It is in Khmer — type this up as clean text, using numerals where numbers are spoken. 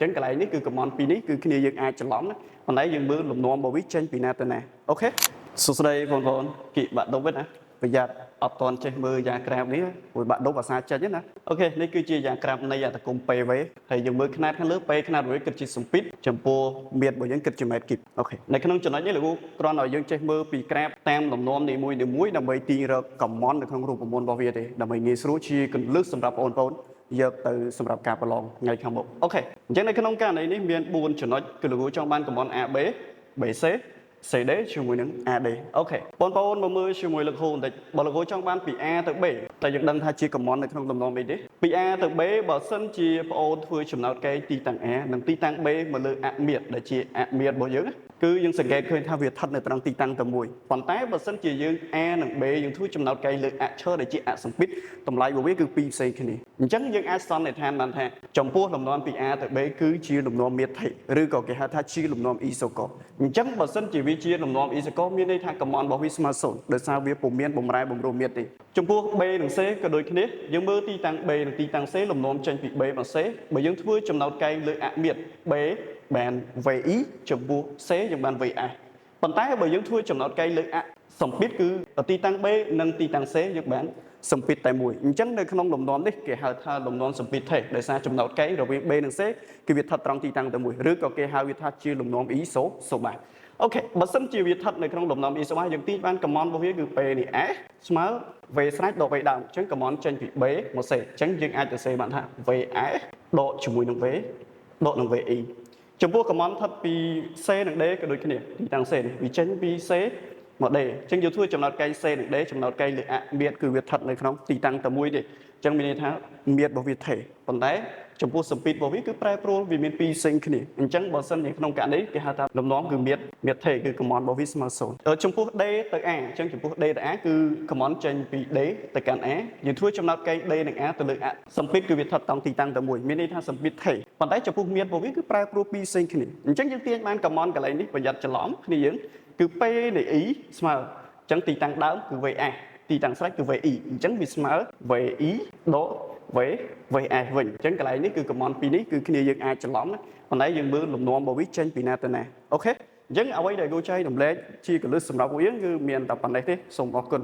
ចឹងកន្លែងនេះគឺកំណត់ពីនេះគឺគ្នាយើងអាចច្រឡំណាប៉ុន្តែយើងមើលលំនាំរបស់វាចេញពីណាទៅណាអូខេសួស្តីបងប្អូនគិបាក់ដុបវិញណាប្រយ័ត្នអត់តន់ចេះមើលយ៉ាងក្រាបនេះព្រោះបាក់ដុបភាសាចិនណាអូខេនេះគឺជាយ៉ាងក្រាបនៃអត្តគុំពេវេហើយយើងមើលຂະຫນាតខាងលើពេຂະຫນាតវិញគិតជាសម្ពាធចំពោះមៀតរបស់យើងគិតជាម៉ែត្រគីបអូខេនៅក្នុងចំណុចនេះលោកគ្រាន់តែយើងចេះមើលពីក្រាបតាមលំនាំនីមួយៗដើម្បីទាញរកកំមន់នៅក្នុងរូបមន្តរបស់វាទេដើម្បីងាយស្រួលជាគន្លឹះសម្រាប់បងប្អូនយកទៅសម្រាប់ការប្រឡងថ្ងៃខាងមុខអូខេអញ្ចឹងនៅក្នុងករណីនេះមាន4ចំណុចគឺលោកចង់បានកំមន់ AB BC CD ជាមួយនឹង AD អូខេបងប្អូនមកមើលជាមួយលោកគ្រូបន្តិចបើលោកគ្រូចង់បានពី A ទៅ B តែយើងដឹងថាជាកំមន់នៅក្នុងលំនាំអីទេពី A ទៅ B បើសិនជាបងអូនធ្វើចំណោទកែទីតាំង A និងទីតាំង B មកលើអមៀតដែលជាអមៀតរបស់យើងគឺយើងសង្កេតឃើញថាវាស្ថិតនៅត្រង់ទីតាំងតែមួយប៉ុន្តែបើសិនជាយើង A និង B យើងធ្វើចំណោទកែលើអក្សរដែលជាអសម្ពាធតម្លៃរបស់វាគឺ2ផ្សេងគ្នាអញ្ចឹងយើងអាចសន្និដ្ឋានបានថាចំពោះលំនាំពី A ទៅ B គឺជាលំនាំមាត្រថេឬក៏គេហៅថាជាលំនាំអ៊ីសូកូអញ្ចឹងបើសិនជាវាជាលំនាំអ៊ីសូកូមានន័យថាកំមន់របស់វាស្មើ0ដោយសារវាពុំមានបំរែបំរួលមាត្រទេចំពោះ B និង C ក៏ដូចគ្នាយើងមើលទីតាំង B និងទីតាំង C លំនាំចេញពី B មក C បើយើងធ្វើចំណោទកែលើអមាត្រ B បាន VE ចំពោះ C យើងបាន VS ប៉ុន្តែបើយើងធ្វើចំណោទកែលើអសម្ពាធគឺទីតាំង B និងទីតាំង C យើងបានសម្ពាធតែមួយអញ្ចឹងនៅក្នុងលំនាំនេះគេហៅថាលំនាំសម្ពាធថេដោយសារចំណោទកែរវាង B និង C គឺវាស្ថិតត្រង់ទីតាំងតែមួយឬក៏គេហៅវាថាជាលំនាំ isoba អូខេបើសិនជាវាស្ថិតនៅក្នុងលំនាំ isoba យើងទាញបានកំមន់របស់វាគឺ P នេះ S ស្មើ V ស្រេចដក V ដើមអញ្ចឹងកំមន់ចេញពី B មក C អញ្ចឹងយើងអាចទៅសេបានថា VS ដកជាមួយនឹង V ដកនឹង VE ចំពោះកំមន់ស្ថិតពី C និង D ក៏ដូចគ្នាទីតាំង C នេះវាចេញពី C មក D អញ្ចឹងយើងធ្វើចំណោទកែ C និង D ចំណោទកែលើអមាត្រគឺវាស្ថិតនៅក្នុងទីតាំងតែមួយទេអញ្ចឹងមានន័យថាមាត្ររបស់វាថេប៉ុន្តែចំពោះសម្ពាធរបស់វាគឺប្រែប្រួលវាមាន2ផ្សេងគ្នាអញ្ចឹងបើសិនជាក្នុងករណីគេហៅថាលំនាំគឺមាត្រថេគឺកំមន់របស់វាស្មើ0ចំពោះ D ទៅ A អញ្ចឹងចំពោះ D ទៅ A គឺកំមន់ចេញពី D ទៅកាន់ A យើងធ្វើចំណោទកែ D និង A ទៅលើអសម្ពាធគឺវាស្ថិតត្រង់ទីតាំងតែមួយមានន័យថាសម្ពាធថេប៉ុន្តែចំពោះមាត្ររបស់វាគឺប្រែប្រួល2ផ្សេងគ្នាអញ្ចឹងយើងទាញបានកំមន់កន្លែងនេះប្រយ័ត្នច្រឡំគ្នាយើងគឺ P នៃ E ស្មើអញ្ចឹងទីតាំងដើមគឺ VS ទីតាំងស្រេចគឺ VE អញ្ចឹងវាស្មើ VE ដក VS វិញអញ្ចឹងកន្លែងនេះគឺកំមន់ពីរនេះគឺគ្នាយើងអាចច្រឡំណាប៉ុន្តែយើងមើលលំនាំរបស់វាចេញពីណាទៅណាអូខេអញ្ចឹងអ្វីដែលគូចែករំលែកជាកលឹះសម្រាប់ពួកយើងគឺមានតែប៉ុណ្ណេះទេសូមអរគុណ